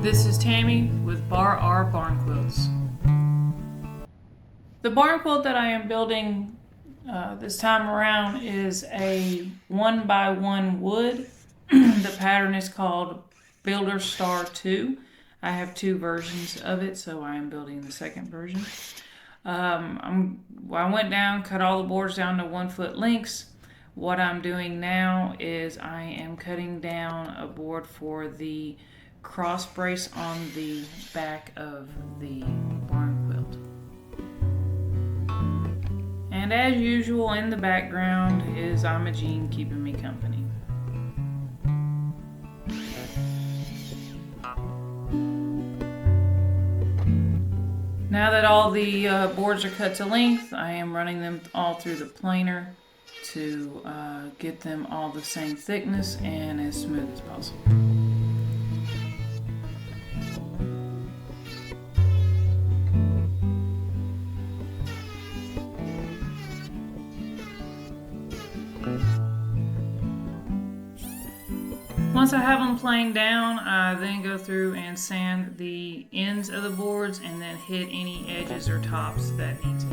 This is Tammy with Bar R Barn Quilts. The barn quilt that I am building this time around is a 1x1 wood. The pattern is called Builder Star 2. I have two versions of it, so I am building the second version. I went down, cut all the boards down to 1 foot lengths. What I'm doing now is I am cutting down a board for the cross brace on the back of the barn quilt. And as usual, in the background is Imogene keeping me company. Now that all the boards are cut to length, I am running them all through the planer to get them all the same thickness and as smooth as possible. Once I have them planed down, I then go through and sand the ends of the boards and then hit any edges or tops that need to.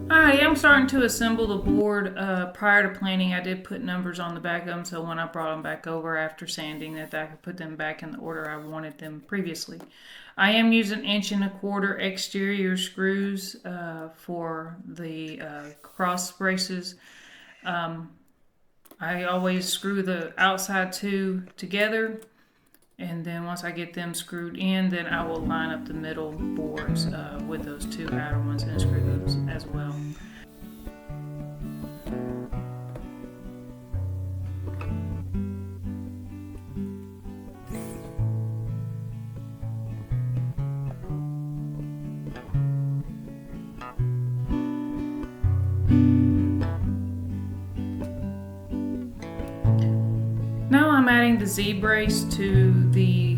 Alright, I'm starting to assemble the board. Prior to planing, I did put numbers on the back of them, so when I brought them back over after sanding, that I could put them back in the order I wanted them previously. I am using 1.25" exterior screws for the cross braces. I always screw the outside two together, and then once I get them screwed in, then I will line up the middle boards with those two outer ones and screw those as well. Now I'm adding the Z-brace to the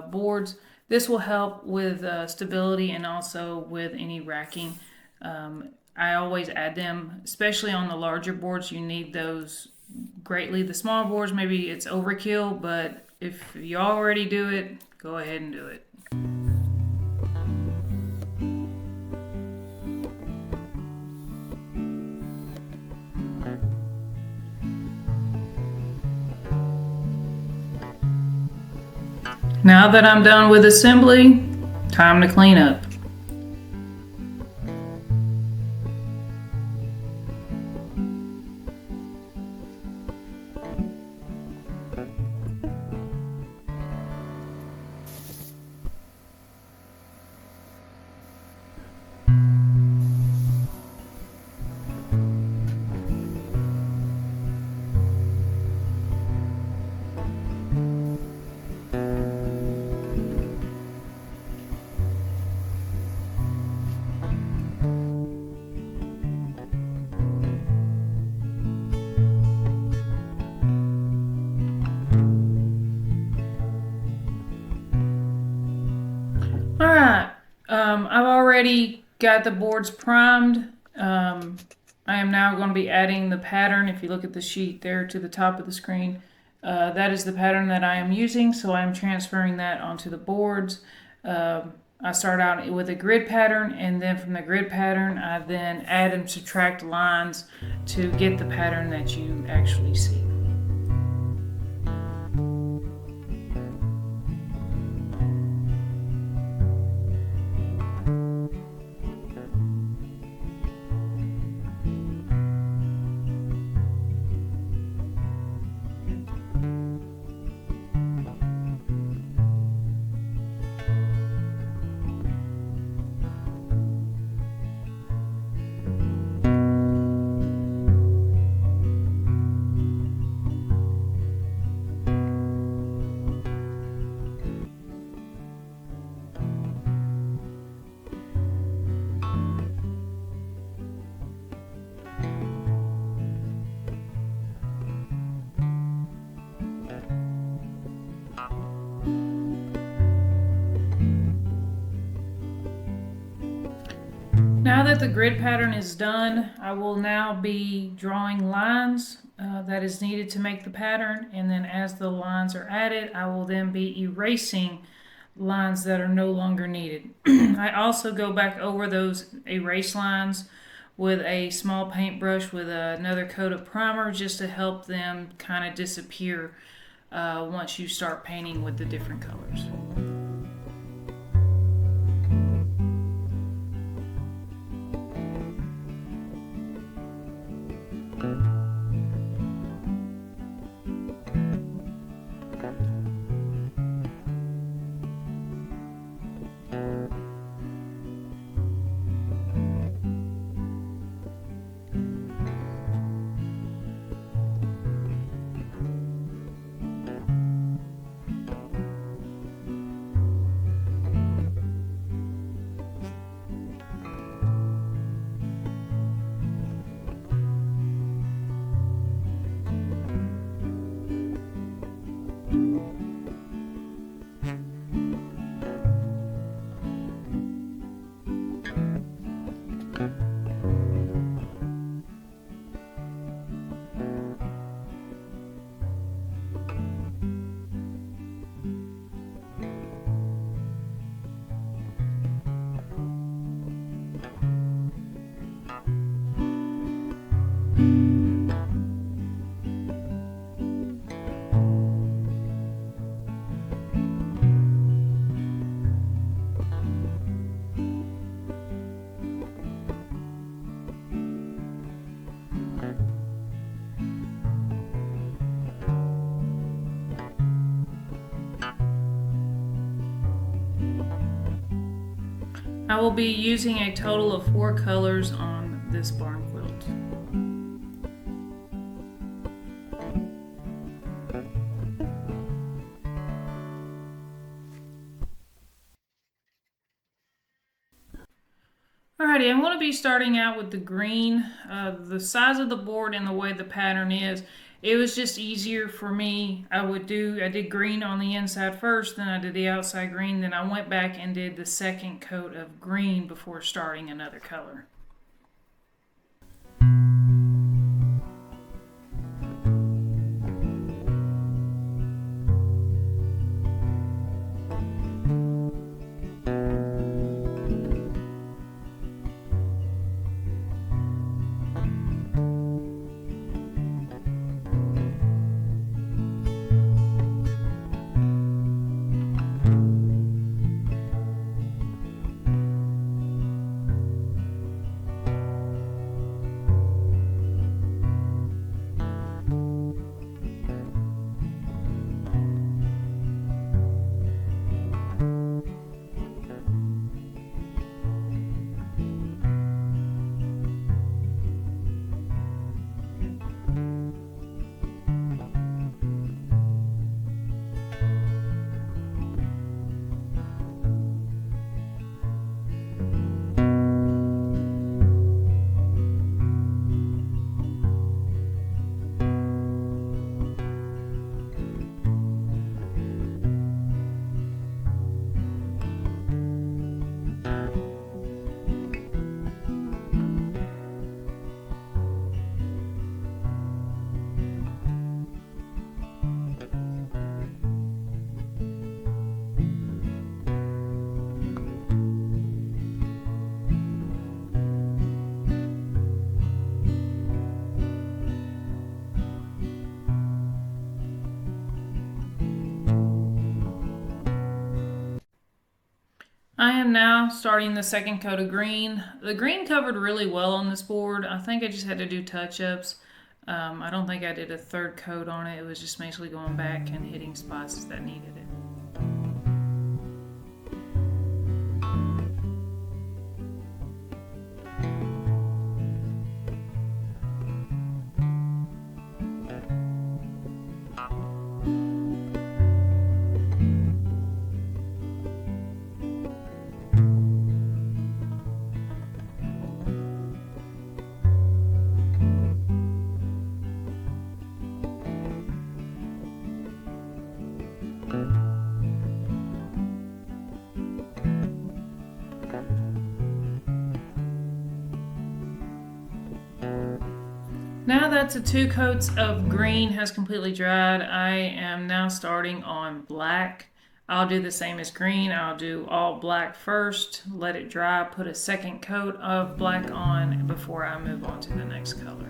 boards. This will help with stability and also with any racking. I always add them, especially on the larger boards. You need those greatly. The small boards, maybe it's overkill, but if you already do it, go ahead and do it. Now that I'm done with assembly, time to clean up. Alright, I've already got the boards primed. I am now going to be adding the pattern. If you look at the sheet there to the top of the screen, that is the pattern that I am using, so I'm transferring that onto the boards. I start out with a grid pattern, and then from the grid pattern I then add and subtract lines to get the pattern that you actually see. that the grid pattern is done, I will now be drawing lines that is needed to make the pattern, and then as the lines are added, I will then be erasing lines that are no longer needed. I also go back over those erase lines with a small paintbrush with another coat of primer just to help them kind of disappear once you start painting with the different colors. I will be using a total of 4 colors on this barn quilt. Alrighty, I'm going to be starting out with the green. The size of the board and the way the pattern is, it was just easier for me. I did green on the inside first, then I did the outside green, then I went back and did the second coat of green before starting another color. I am now starting the second coat of green. The green covered really well on this board. I think I just had to do touch-ups. I don't think I did a third coat on it. It was just basically going back and hitting spots that needed it. Now that the 2 coats of green has completely dried, I am now starting on black. I'll do the same as green. I'll do all black first, let it dry, put a second coat of black on before I move on to the next color.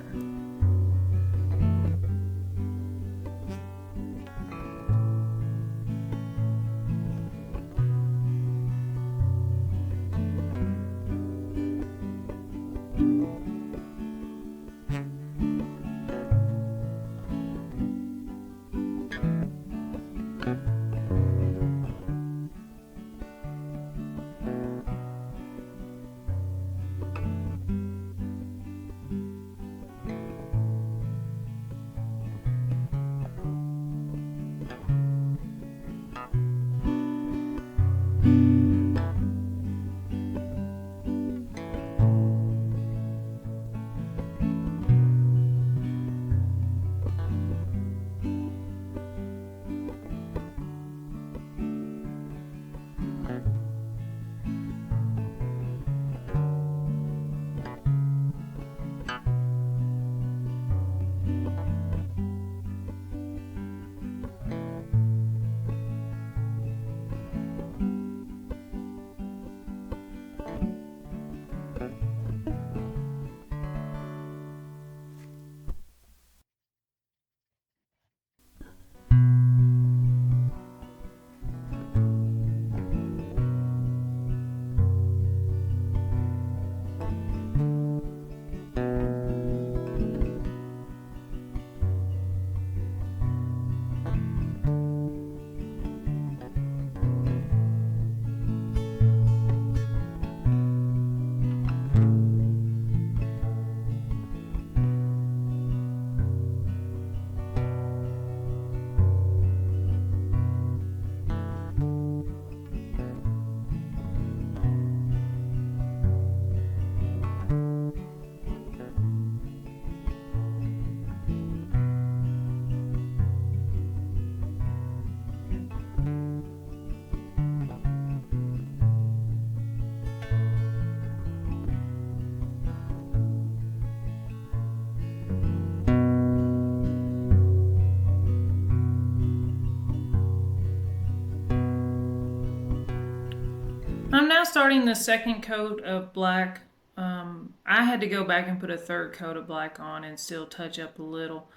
I'm now starting the second coat of black. I had to go back and put a third coat of black on and still touch up a little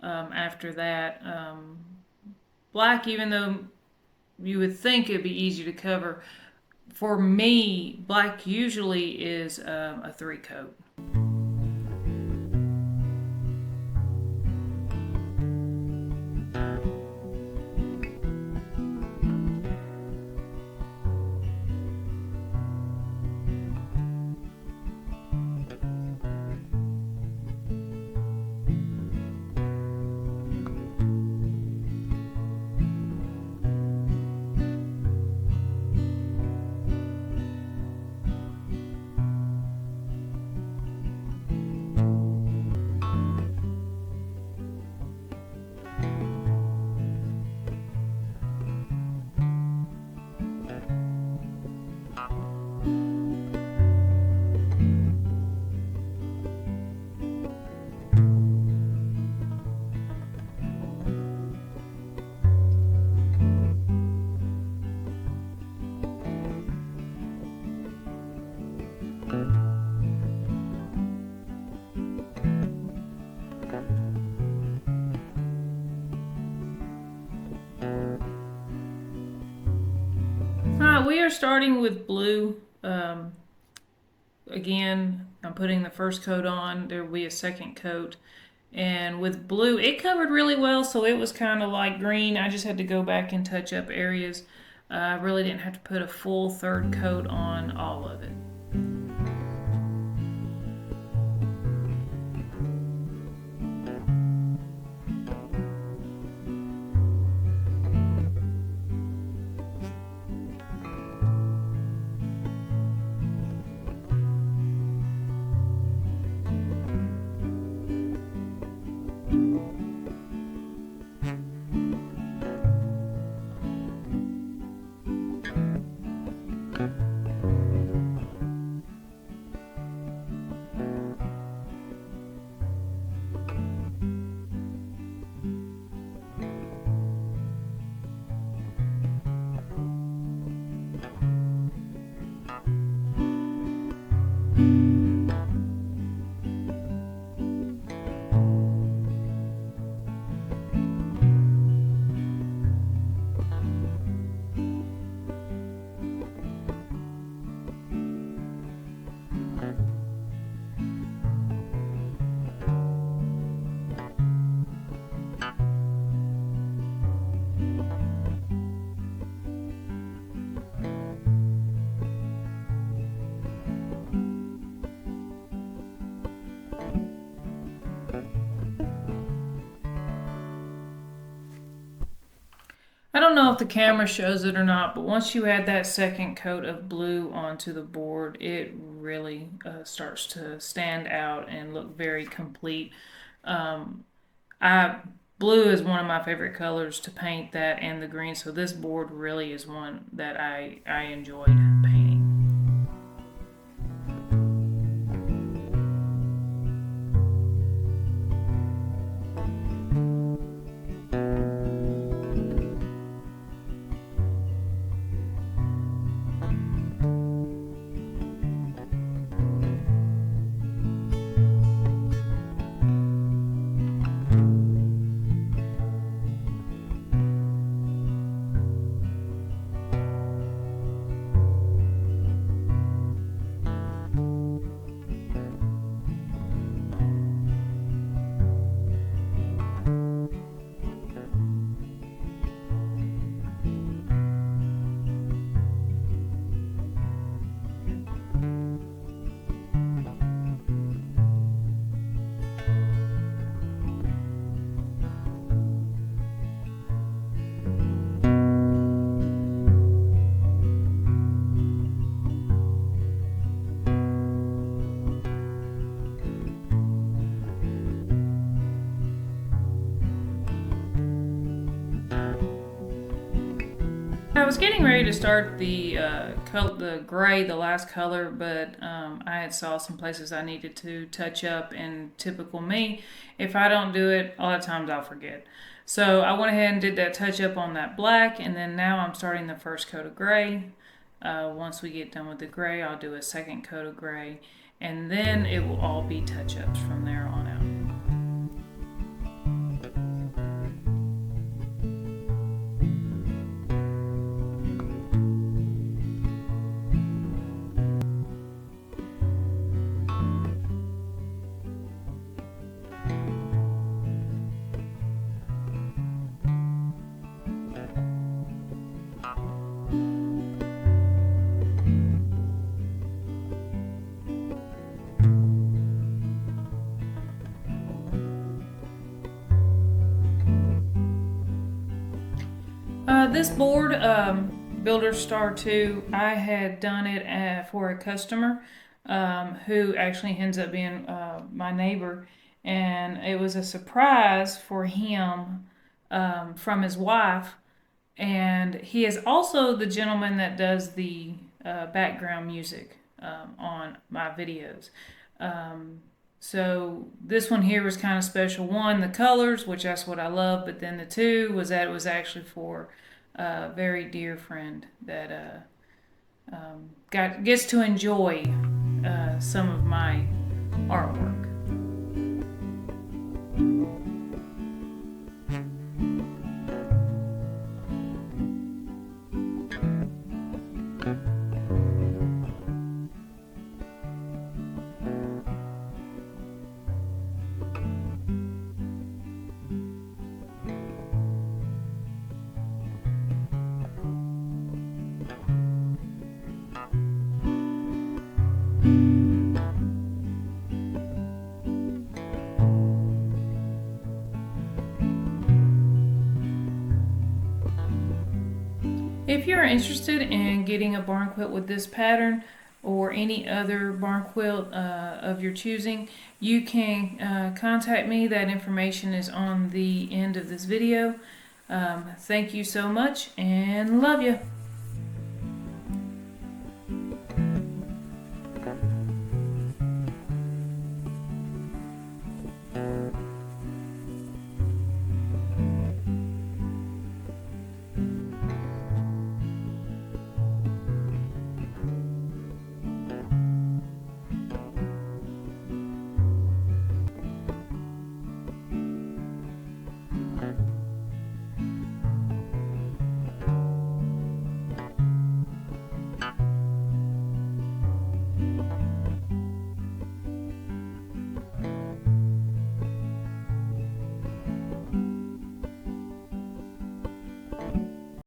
after that. Black, even though you would think it'd be easy to cover, for me, black usually is a 3 coat. We are starting with blue. Again, I'm putting the first coat on. There will be a second coat. And with blue, it covered really well, so it was kind of like green. I just had to go back and touch up areas. I really didn't have to put a full third coat on all of it. don't know if the camera shows it or not, but once you add that second coat of blue onto the board, it really starts to stand out and look very complete. Um, I Blue is one of my favorite colors to paint, that and the green, so this board really is one that I enjoyed painting. I was getting ready to start the gray, the last color, but I had saw some places I needed to touch up, and typical me, if I don't do it, a lot of times I'll forget. So I went ahead and did that touch up on that black, and then now I'm starting the first coat of gray. Once we get done with the gray, I'll do a second coat of gray, and then it will all be touch ups from there on out. This board, Builder Star 2, I had done it for a customer who actually ends up being my neighbor, and it was a surprise for him from his wife. And he is also the gentleman that does the background music on my videos. So this one here was kind of special. One, the colors, which that's what I love, but then the two was that it was actually for a very dear friend that gets to enjoy some of my artwork. If you're interested in getting a barn quilt with this pattern or any other barn quilt of your choosing, you can contact me. That information is on the end of this video. Thank you so much and love you.